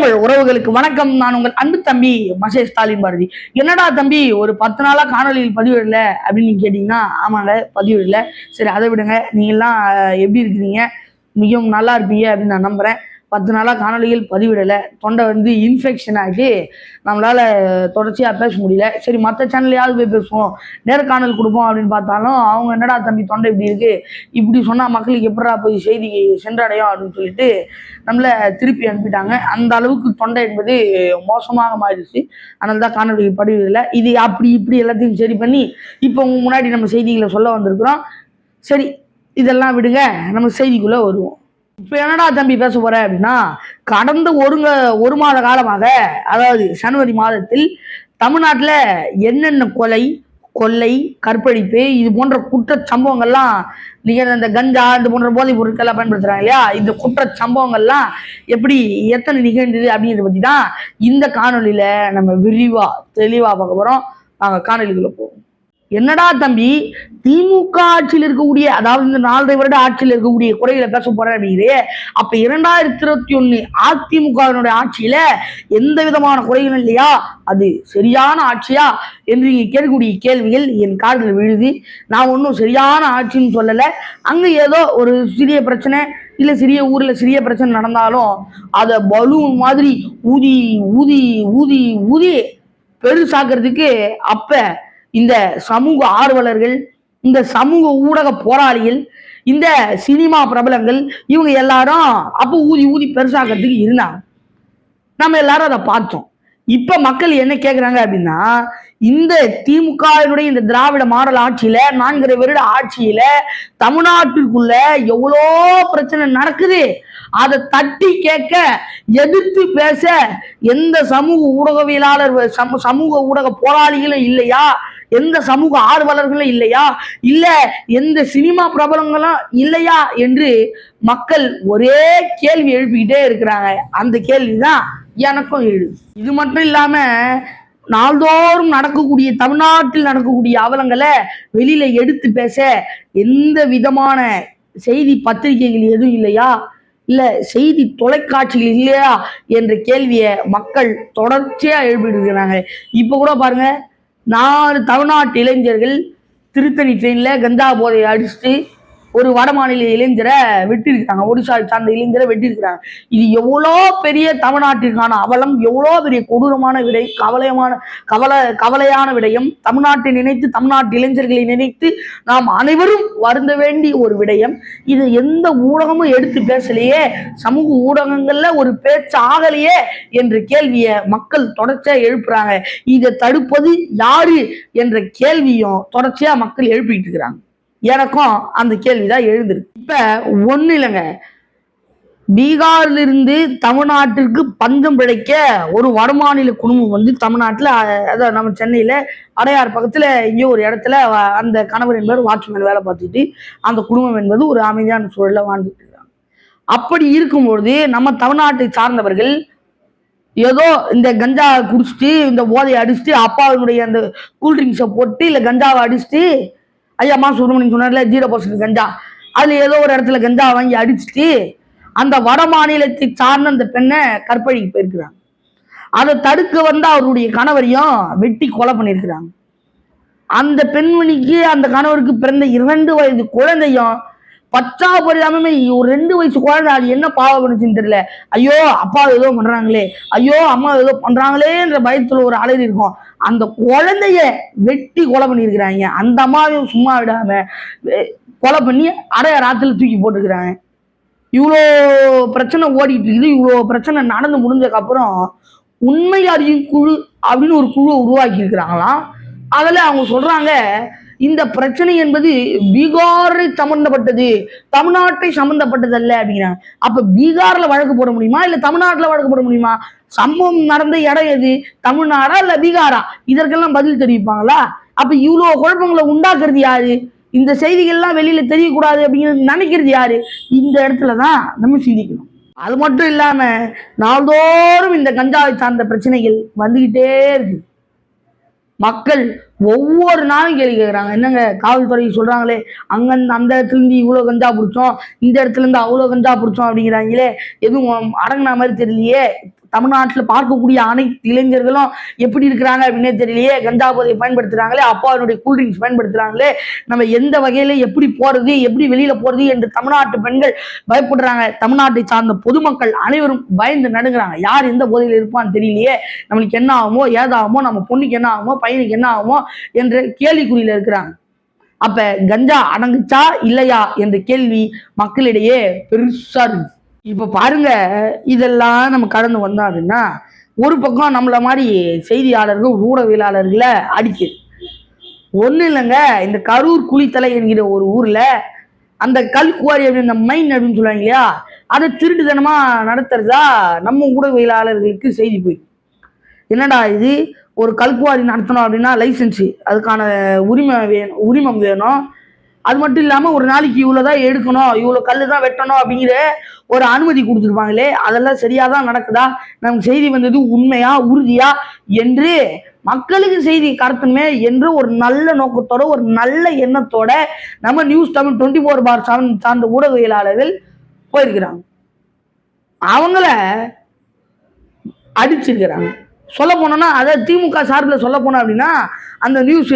தமிழ் உறவுகளுக்கு வணக்கம். நான் உங்கள் அன்பு தம்பி மகேஷ் ஸ்டாலின் பாரதி. என்னடா தம்பி ஒரு 10 நாளா காணொலியில் பதிவிடல அப்படின்னு நீங்க கேட்டீங்கன்னா, ஆமாங்க பதிவிடல. சரி அதை விடுங்க, நீங்கெல்லாம் எப்படி இருக்கிறீங்க? மிகவும் நல்லா இருப்பீங்க அப்படின்னு நான் நம்புறேன். 10 நாளா காணொலிகள் பதிவிடலை, தொண்டை இன்ஃபெக்ஷன் ஆகிட்டு நம்மளால தொடர்ச்சியாக பேச முடியல. சரி மற்ற சேனல்லையாவது போய் பேசுவோம், நேர்காணல் கொடுப்போம் அப்படின்னு பார்த்தாலும் அவங்க என்னடா தம்பி தொண்டை இப்படி இருக்கு, இப்படி சொன்னால் மக்களுக்கு எப்படா போய் செய்தி சென்றடையும் அப்படின்னு சொல்லிட்டு நம்மளை திருப்பி அனுப்பிட்டாங்க. அந்த அளவுக்கு தொண்டை என்பது மோசமாக மாறிடுச்சு. அதனால தான் காணொலி பதிவிடலை. இது அப்படி இப்படி எல்லாத்தையும் சரி பண்ணி இப்போ உங்க முன்னாடி நம்ம செய்திகளை சொல்ல வந்திருக்கிறோம். சரி இதெல்லாம் விடுங்க, நம்ம செய்திக்குள்ளே வருவோம். இப்போ என்னடா தம்பி பேச போற அப்படின்னா, கடந்த ஒரு மாத காலமாக, அதாவது ஜனவரி மாதத்தில் தமிழ்நாட்டில் என்னென்ன கொலை, கொள்ளை, கற்பழிப்பு இது போன்ற குற்ற சம்பவங்கள்லாம் நீங்கள் இந்த கஞ்சா இந்த போன்ற போதைப் பொருட்கள்லாம் பயன்படுத்துறாங்க இல்லையா, இந்த குற்ற சம்பவங்கள்லாம் எப்படி எத்தனை நிகழ்ந்தது அப்படிங்கிறத பற்றி தான் இந்த காணொலியில் நம்ம தெளிவாக பார்க்க போகிறோம். நாங்கள் காணொலிக்குள்ள போவோம். என்னடா தம்பி திமுக ஆட்சியில் இருக்கக்கூடிய, அதாவது இந்த 4.5 வருட ஆட்சியில் இருக்கக்கூடிய குறைகளை பேச போறேன் அப்படிங்கிறே. அப்ப 2021 அதிமுகவினுடைய ஆட்சியில எந்த விதமான குறைகளும் இல்லையா, அது சரியான ஆட்சியா என்று நீங்க கேட்கக்கூடிய கேள்விகள் என் காதில் விழுது. நான் ஒன்றும் சரியான ஆட்சின்னு சொல்லலை. அங்க ஏதோ ஒரு சிறிய பிரச்சனை இல்ல சிறிய ஊர்ல சிறிய பிரச்சனை நடந்தாலும் அதை பலூன் மாதிரி ஊதி ஊதி ஊதி ஊதி பெருசாக்குறதுக்கு அப்ப இந்த சமூக ஆர்வலர்கள், இந்த சமூக ஊடக போராளிகள், இந்த சினிமா பிரபலங்கள் இவங்க எல்லாரும் அப்போ ஊதி ஊதி பெருசாக்கிறதுக்கு இருந்தாங்க. நம்ம எல்லாரும் அதை பார்த்தோம். இப்ப மக்கள் என்ன கேட்குறாங்க அப்படின்னா, இந்த திமுகவினுடைய இந்த திராவிட மாடல் ஆட்சியில 4.5 வருட ஆட்சியில தமிழ்நாட்டிற்குள்ள எவ்வளோ பிரச்சனை நடக்குது, அதை தட்டி கேட்க, எதிர்த்து பேச எந்த சமூக ஊடகவியலாளர், சமூக ஊடக போராளிகளும் இல்லையா, எந்த சமூக ஆர்வலர்களும் இல்லையா, இல்ல எந்த சினிமா பிரபலங்களும் இல்லையா என்று மக்கள் ஒரே கேள்வி எழுப்பிக்கிட்டே இருக்கிறாங்க. அந்த கேள்விதான் எனக்கும் எழுது. இது மட்டும் இல்லாம நாள்தோறும் நடக்கக்கூடிய, தமிழ்நாட்டில் நடக்கக்கூடிய அவலங்களை வெளியில எடுத்து பேச எந்த விதமான செய்தி பத்திரிகைகள் எதுவும் இல்லையா, இல்ல செய்தி தொலைக்காட்சிகள் இல்லையா என்ற கேள்வியை மக்கள் தொடர்ச்சியா எழுப்பிட்டு இருக்கிறாங்க. இப்ப கூட பாருங்க, 4 தமிழ்நாட்டு இளைஞர்கள் திருத்தணி ட்ரெயின்ல கஞ்சா போதையை அடிச்சுட்டு ஒரு வட மாநில இளைஞரை வெட்டியிருக்கிறாங்க, ஒடிசாவை சார்ந்த இளைஞரை வெட்டியிருக்கிறாங்க. இது எவ்வளோ பெரிய தமிழ்நாட்டிற்கான அவலம், எவ்வளோ பெரிய கொடூரமான விடை, கவலையான விடயம். தமிழ்நாட்டை நினைத்து, தமிழ்நாட்டு இளைஞர்களை நினைத்து நாம் அனைவரும் வருந்த வேண்டிய ஒரு விடயம். இது எந்த ஊடகமும் எடுத்து பேசலையே, சமூக ஊடகங்கள்ல ஒரு பேச்சு ஆகலையே என்ற கேள்வியை மக்கள் தொடர்ச்சியா எழுப்புறாங்க. இதை தடுப்பது யாரு என்ற கேள்வியும் தொடர்ச்சியா மக்கள் எழுப்பிட்டு இருக்கிறாங்க. எனக்கும் அந்த கேள்விதான் எழுந்திருக்கு. இப்ப ஒண்ணு இல்லைங்க, பீகாரிலிருந்து தமிழ்நாட்டிற்கு பஞ்சம் பிழைக்க ஒரு வடமாநில குடும்பம் தமிழ்நாட்டில், அதாவது நம்ம சென்னையில அடையார் பக்கத்துல இங்கே ஒரு இடத்துல அந்த கணவர் என்பவர் வாட்ச்மேன் வேலை பார்த்துட்டு அந்த குடும்பம் என்பது ஒரு அமைதியான சூழல வாழ்ந்துட்டு இருக்காங்க. அப்படி இருக்கும்பொழுது நம்ம தமிழ்நாட்டை சார்ந்தவர்கள் ஏதோ இந்த கஞ்சா குடிச்சிட்டு இந்த போதையை அடிச்சுட்டு அப்பாவினுடைய அந்த கூல்ட்ரிங்க்ஸை போட்டு இல்லை கஞ்சாவை அடிச்சுட்டு, ஐயா மா சுப்பிரமணியன் சொன்னார்ல 0% கஞ்சா, அதுல ஏதோ ஒரு இடத்துல கஞ்சா வாங்கி அடிச்சுட்டு அந்த வட மாநிலத்தை சார்ந்த அந்த பெண்ணை கற்பழிக்கு போயிருக்கிறாங்க. அதை தடுக்க வந்த அவருடைய கணவரையும் வெட்டி கொலை பண்ணியிருக்கிறாங்க. அந்த பெண்மணிக்கு, அந்த கணவருக்கு பிறந்த 2 வயது குழந்தையும் பச்சாபரிதாமே, ஒரு 2 வயசு குழந்தை அது என்ன பாவம் பண்ணுச்சுன்னு தெரியல. ஐயோ அப்பா ஏதோ பண்றாங்களே, ஐயோ அம்மா ஏதோ பண்றாங்களேன்ற பயத்துல ஒரு அலறி இருக்கும். அந்த குழந்தைய வெட்டி கொலை பண்ணியிருக்கிறாங்க. அந்த அம்மாவையும் சும்மா விடாம கொலை பண்ணி அடையார் ஆத்துல தூக்கி போட்டுருக்கிறாங்க. இவ்வளோ பிரச்சனை ஓடிட்டு இருக்குது. இவ்வளோ பிரச்சனை நடந்து முடிஞ்சதுக்கு அப்புறம் உண்மை அறியும் குழு அப்படின்னு ஒரு குழுவை உருவாக்கி இருக்கிறாங்களாம். அதில் அவங்க சொல்றாங்க, இந்த பிரச்சனை என்பது பீகாரை சம்பந்தப்பட்டது, தமிழ்நாட்டை சம்பந்தப்பட்டது அல்ல அப்படிங்கிறாங்க. அப்ப பீகார்ல வழக்கு போட முடியுமா, இல்ல தமிழ்நாட்டுல வழக்கு போட முடியுமா? சம்பவம் நடந்த இடம் எது, தமிழ்நாடா இல்ல பீகாரா? இதற்கெல்லாம் பதில் தெரிவிப்பாங்களா? அப்ப இவ்வளவு குழப்பங்களை உண்டாக்குறது யாரு? இந்த செய்திகள்லாம் வெளியில தெரியக்கூடாது அப்படிங்கிறது நினைக்கிறது யாரு? இந்த இடத்துலதான் நம்ம சிந்திக்கணும். அது மட்டும் இல்லாம நாள்தோறும் இந்த கஞ்சாவை சார்ந்த பிரச்சனைகள் வந்துகிட்டே இருக்கு. மக்கள் ஒவ்வொரு நாளும் கேள்வி கேட்குறாங்க. என்னங்க காவல்துறை சொல்றாங்களே, அங்க அந்த இடத்துல இருந்து இவ்வளோ கஞ்சா பிடிச்சோம், இந்த இடத்துல இருந்து அவ்வளோ கஞ்சா பிடிச்சோம் அப்படிங்கிறாங்களே, எதுவும் அடங்கின மாதிரி தெரியலையே. தமிழ்நாட்டில் பார்க்கக்கூடிய அனைத்து இளைஞர்களும் எப்படி இருக்கிறாங்க அப்படின்னே தெரியலையே. கஞ்சா போதை பயன்படுத்துறாங்களே, அப்பாவினுடைய கூல்ட்ரிங்க்ஸ் பயன்படுத்துறாங்களே, நம்ம எந்த வகையில எப்படி போறது, எப்படி வெளியில போறது என்று தமிழ்நாட்டு பெண்கள் பயப்படுறாங்க. தமிழ்நாட்டை சார்ந்த பொதுமக்கள் அனைவரும் பயந்து நடுங்கிறாங்க. யார் எந்த போதையில் இருப்பான்னு தெரியலையே, நம்மளுக்கு என்ன ஆகுமோ ஏதாகுமோ, நம்ம பொண்ணுக்கு என்ன ஆகுமோ பையனுக்கு என்ன ஆகுமோ என்ற கேள்விக்குறியில இருக்கிறாங்க. அப்ப கஞ்சா அடங்குச்சா இல்லையா என்ற கேள்வி மக்களிடையே பெருசா இருக்கு. இப்ப பாருங்க, இதெல்லாம் நம்ம கடந்து வந்தோம் அப்படின்னா ஒரு பக்கம் நம்மள மாதிரி செய்தியாளர்கள் ஊடகவியலாளர்களை அடிக்குது. ஒண்ணு இல்லைங்க, இந்த கரூர் குளித்தலை என்கிற ஒரு ஊர்ல அந்த கல்குவாரி அப்படின்னு மைன் அப்படின்னு சொல்லுவாங்க இல்லையா, அதை திருட்டுத்தனமா நடத்துறதா நம்ம ஊடகவியலாளர்களுக்கு செய்தி போய், என்னடா இது, ஒரு கல்குவாரி நடத்தணும் அப்படின்னா லைசன்ஸு, அதுக்கான உரிமம் வேணும். அது மட்டும் இல்லாமல் ஒரு நாளைக்கு இவ்வளோதான் எடுக்கணும், இவ்வளோ கல் தான் வெட்டணும் அப்படிங்கிற ஒரு அனுமதி கொடுத்துருப்பாங்களே, அதெல்லாம் சரியாக தான் நடக்குதா, நமக்கு செய்தி வந்தது உண்மையா உறுதியா என்று மக்களுக்கு செய்தி கடத்தணுமே என்று ஒரு நல்ல நோக்கத்தோட ஒரு நல்ல எண்ணத்தோட நம்ம நியூஸ் தமிழ் 24/7 சார்ந்த ஊடகவியலாளர்கள் போயிருக்கிறாங்க. அவங்கள அடிச்சிருக்கிறாங்க. சொல்ல போனோம்னா, அதை திமுக சார்பில் சொல்ல போனோம் அப்படின்னா அந்த நியூஸ்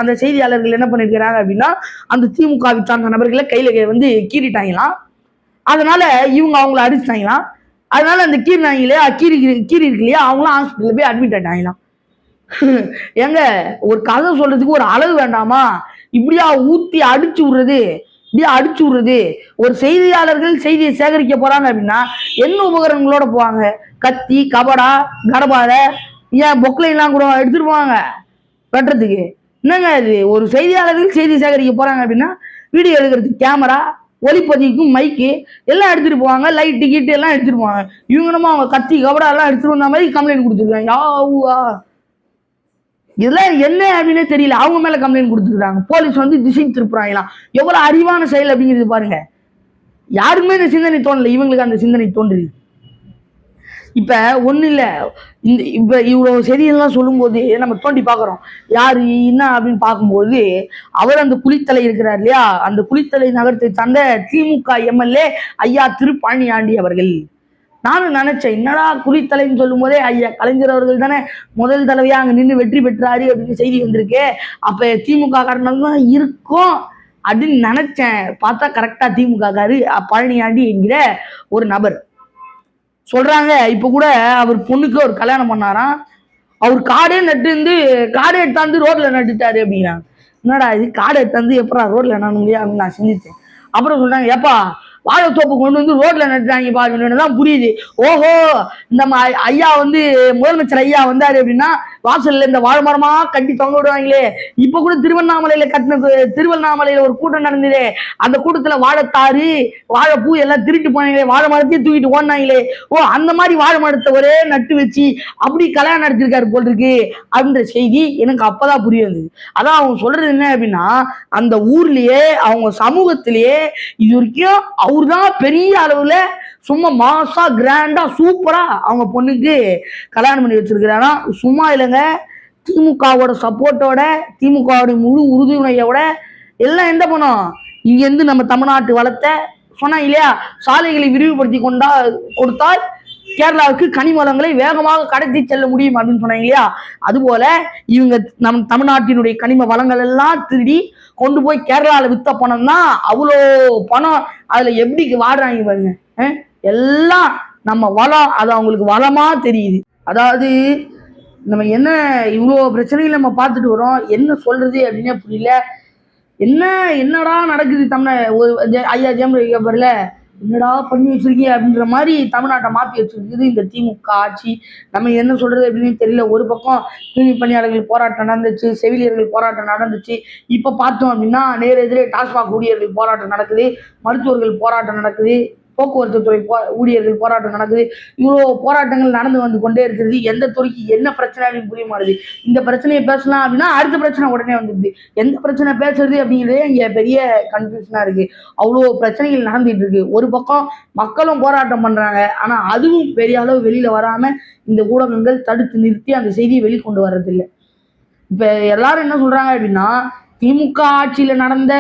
அந்த செய்தியாளர்கள் என்ன பண்ணிருக்கிறாங்க அப்படின்னா அந்த திமுகவை சார்ந்த நபர்களை கையில வந்து கீறிட்டாங்களாம். அதனால இவங்க அவங்கள அடிச்சிட்டாங்களாம். அதனால அந்த கீறினாங்களே கீறி இருக்கு இல்லையா, அவங்களாம் ஹாஸ்பிட்டல்ல போய் அட்மிட் ஆயிட்டாங்களாம். ஏங்க, ஒரு கதை சொல்றதுக்கு ஒரு அளவு வேண்டாமா? இப்படியா ஊத்தி அடிச்சு விடுறது, இப்படியா அடிச்சு விடுறது. ஒரு செய்தியாளர்கள் செய்தியை சேகரிக்க போறாங்க அப்படின்னா என்ன உபகரணங்களோட போவாங்க? கத்தி, கபடா, கடபாரை, ஏன் பொக்லை எல்லாம் கூட எடுத்துட்டு போவாங்க வெட்டுறதுக்கு. என்னங்க இது, ஒரு செய்தியாளர்கள் செய்தி சேகரிக்க போறாங்க அப்படின்னா வீடியோ எடுக்கிறதுக்கு கேமரா, ஒளிப்பதிவுக்கும் மைக்கு எல்லாம் எடுத்துட்டு போவாங்க, லைட் டிக்கெட் எல்லாம் எடுத்துட்டு போவாங்க. இவங்க நம்ம அவங்க கத்தி கபடா எல்லாம் எடுத்துட்டு வந்த மாதிரி கம்ப்ளைண்ட் கொடுத்துருக்காங்க. இதெல்லாம் என்ன அப்படின்னே தெரியல. அவங்க மேல கம்ப்ளைண்ட் கொடுத்துருக்காங்க. போலீஸ் வந்து திசை திருப்புறாங்களாம். எவ்வளவு அறிவான செயல் அப்படிங்கிறது பாருங்க. யாருக்குமே இந்த சிந்தனை தோணல, இவங்களுக்கு அந்த சிந்தனை தோன்றுது. இப்ப ஒண்ணு இல்ல, இந்த இப்ப இவ்வளவு செய்தியெல்லாம் சொல்லும் போது நம்ம தோண்டி பாக்குறோம் யாரு என்ன அப்படின்னு பார்க்கும்போது அவர் அந்த குளித்தலை இருக்கிறார் இல்லையா, அந்த குளித்தலை நகரத்தை சார்ந்த திமுக எம்எல்ஏ ஐயா திரு பழனியாண்டி அவர்கள். நானும் நினைச்சேன், என்னடா குளித்தலைன்னு சொல்லும் போதே ஐயா கலைஞர் அவர்கள் தானே முதல் தடவையா அங்க நின்று வெற்றி பெற்றாரு அப்படின்னு செய்தி வந்திருக்கு, அப்ப திமுக காரணம் தான் இருக்கும் அப்படின்னு நினைச்சேன். பார்த்தா கரெக்டா திமுக காரு பழனியாண்டி என்கிற ஒரு நபர் சொல்றாங்க. இப்ப கூட அவர் பொண்ணுக்கு ஒரு கல்யாணம் பண்ணாராம். அவர் காடே நட்டு இருந்து காடை எடுத்தாந்து ரோட்ல நட்டுட்டாரு அப்படிங்கிறாங்க. என்னடா இது, காடை எடுத்தாந்து எப்படா ரோட்ல நட முடியும் அப்படின்னு நான் சிந்திச்சேன். அப்புறம் சொல்றாங்க, ஏப்பா வாழைத்தோப்பு கொண்டு வந்து ரோட்ல நட்டுறாங்க பாருதான் புரியுது. ஓஹோ, இந்த ஐயா வந்து முதலமைச்சர் ஐயா வந்தாரு அப்படின்னா வாசல்ல இந்த வாழை மரமா கட்டி தொங்க விடுவாங்களே. இப்ப கூட திருவண்ணாமலையில ஒரு கூட்டம் நடந்தது. அந்த கூட்டத்துல வாழைத்தாறு வாழைப்பூ எல்லாம் திருட்டு போனாங்களே, வாழை மரத்தையும் தூக்கிட்டு ஓடினாங்களே. ஓ, அந்த மாதிரி வாழை மரத்தை ஒரே நட்டு வச்சு அப்படி கல்யாணம் நடத்திருக்காரு போல் இருக்கு அப்படின்ற செய்தி எனக்கு அப்பதான் புரிய வந்தது. அதான் அவங்க சொல்றது என்ன அப்படின்னா, அந்த ஊர்லயே அவங்க சமூகத்திலேயே இது வரைக்கும் அவர் தான் பெரிய அளவுல சும்மா மாசா கிராண்டா சூப்பரா அவங்க பொண்ணுக்கு கல்யாணம் பண்ணி வச்சிருக்கிறாரா. சும்மா இல்லைங்க, திமுகவோட சப்போர்ட்டோட, திமுகவோட முழு உறுதுணையோட எல்லாம் எந்த பண்ணும், இங்க இருந்து நம்ம தமிழ்நாட்டு வளத்தை சொன்னா இல்லையா, சாலைகளை விரிவுபடுத்தி கொடுத்தால் கேரளாவுக்கு கனிமலங்களை வேகமாக கடத்தி செல்ல முடியும் அப்படின்னு சொன்னாங்க இல்லையா, அதுபோல இவங்க நம் தமிழ்நாட்டினுடைய கனிம வளங்கள் எல்லாம் திருடி கொண்டு போய் கேரளால வித்த பணம் தான் அவ்வளோ பணம். அதுல எப்படி வாடுறாங்க பாருங்க. எல்லாம் நம்ம வளம், அது அவங்களுக்கு வளமா தெரியுது. அதாவது நம்ம என்ன இவ்வளோ பிரச்சனைகள் நம்ம பார்த்துட்டு வரோம், என்ன சொல்றது அப்படின்னே புரியல. என்னடா நடக்குது ஒரு ஐயா ஜெயமரல என்னடா பண்ணி வச்சிருக்கீங்க அப்படின்ற மாதிரி தமிழ்நாட்டை மாற்றி வச்சிருக்குது இந்த திமுக ஆட்சி. நம்ம என்ன சொல்றது அப்படின்னு தெரியல. ஒரு பக்கம் தூய்மை பணியாளர்கள் போராட்டம் நடந்துச்சு, செவிலியர்கள் போராட்டம் நடந்துச்சு. இப்ப பார்த்தோம் அப்படின்னா நேர எதிரே டாஸ்மாக் ஊழியர்கள் போராட்டம் நடக்குது, மருத்துவர்கள் போராட்டம் நடக்குது, போக்குவரத்து துறை ஊழியர்கள் போராட்டம் நடக்குது. இவ்வளோ போராட்டங்கள் நடந்து வந்து கொண்டே இருக்கிறது. எந்த துறைக்கு என்ன பிரச்சனை அப்படின்னு புரிய மாட்டுது. இந்த பிரச்சனையை பேசலாம் அப்படின்னா அடுத்த பிரச்சனை உடனே வந்துடுது. எந்த பிரச்சனை பேசுறது அப்படிங்கிறதே இங்க பெரிய கன்ஃபியூஷனா இருக்கு. அவ்வளோ பிரச்சனைகள் நடந்துட்டு இருக்கு. ஒரு பக்கம் மக்களும் போராட்டம் பண்றாங்க, ஆனா அதுவும் பெரிய அளவு வெளியில வராம இந்த ஊடகங்கள் தடுத்து நிறுத்தி அந்த செய்தியை வெளிக்கொண்டு வர்றதில்லை. இப்ப எல்லாரும் என்ன சொல்றாங்க அப்படின்னா, திமுக ஆட்சியில நடந்த,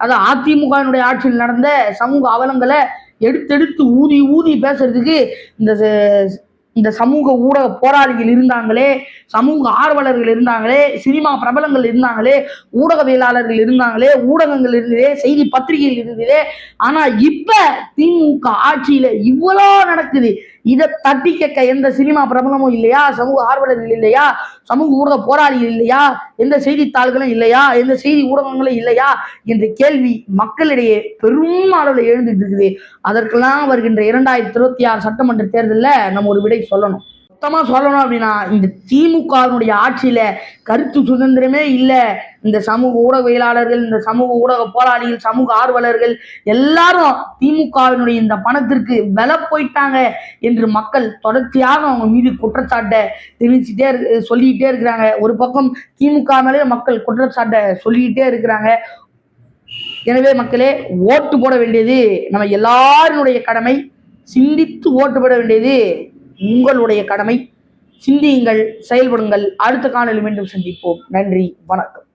அது அதிமுகவினுடைய ஆட்சியில் நடந்த சமூக அவலங்களை எடுத்தெடுத்து ஊதி ஊதி பேசுறதுக்கு இந்த இந்த சமூக ஊடக போராளிகள் இருந்தாங்களே, சமூக ஆர்வலர்கள் இருந்தாங்களே, சினிமா பிரபலங்கள் இருந்தாங்களே, ஊடகவியலாளர்கள் இருந்தாங்களே, ஊடகங்கள் இருந்ததே, செய்தி பத்திரிகைகள் இருந்ததே. ஆனா இப்ப திமுக ஆட்சியில இவ்வளோ நடக்குது. இதை தட்டி கேட்க எந்த சினிமா பிரபலமும் இல்லையா, சமூக ஆர்வலர்கள் இல்லையா, சமூக ஊடக போராளிகள் இல்லையா, எந்த செய்தித்தாள்களும் இல்லையா, எந்த செய்தி ஊடகங்களும் இல்லையா என்ற கேள்வி மக்களிடையே பெரும் அளவில் எழுந்துட்டு இருக்குது. அதற்கெல்லாம் வருகின்ற 2026 சட்டமன்ற தேர்தலில் நம்ம ஒரு விடை சொல்லணும். மொத்தமா சொல்லணும் அப்படின்னா, இந்த திமுகவினுடைய ஆட்சியில கருத்து சுதந்திரமே இல்லை. இந்த சமூக ஊடகவியலாளர்கள், இந்த சமூக ஊடக போராளிகள், சமூக ஆர்வலர்கள் எல்லாரும் திமுகவினுடைய இந்த பணத்திற்கு விலை போயிட்டாங்க என்று மக்கள் தொடர்ச்சியாக அவங்க மீது குற்றச்சாட்டை சொல்லிக்கிட்டே இருக்கிறாங்க. ஒரு பக்கம் திமுக மேலே மக்கள் குற்றச்சாட்டை சொல்லிக்கிட்டே இருக்கிறாங்க. எனவே மக்களே, ஓட்டு போட வேண்டியது நம்ம எல்லாருடைய கடமை. சிந்தித்து ஓட்டு போட வேண்டியது உங்களுடைய கடமை. சிந்தியுங்கள், செயல்படுங்கள். அடுத்த காணொளியில் மீண்டும் சந்திப்போம். நன்றி, வணக்கம்.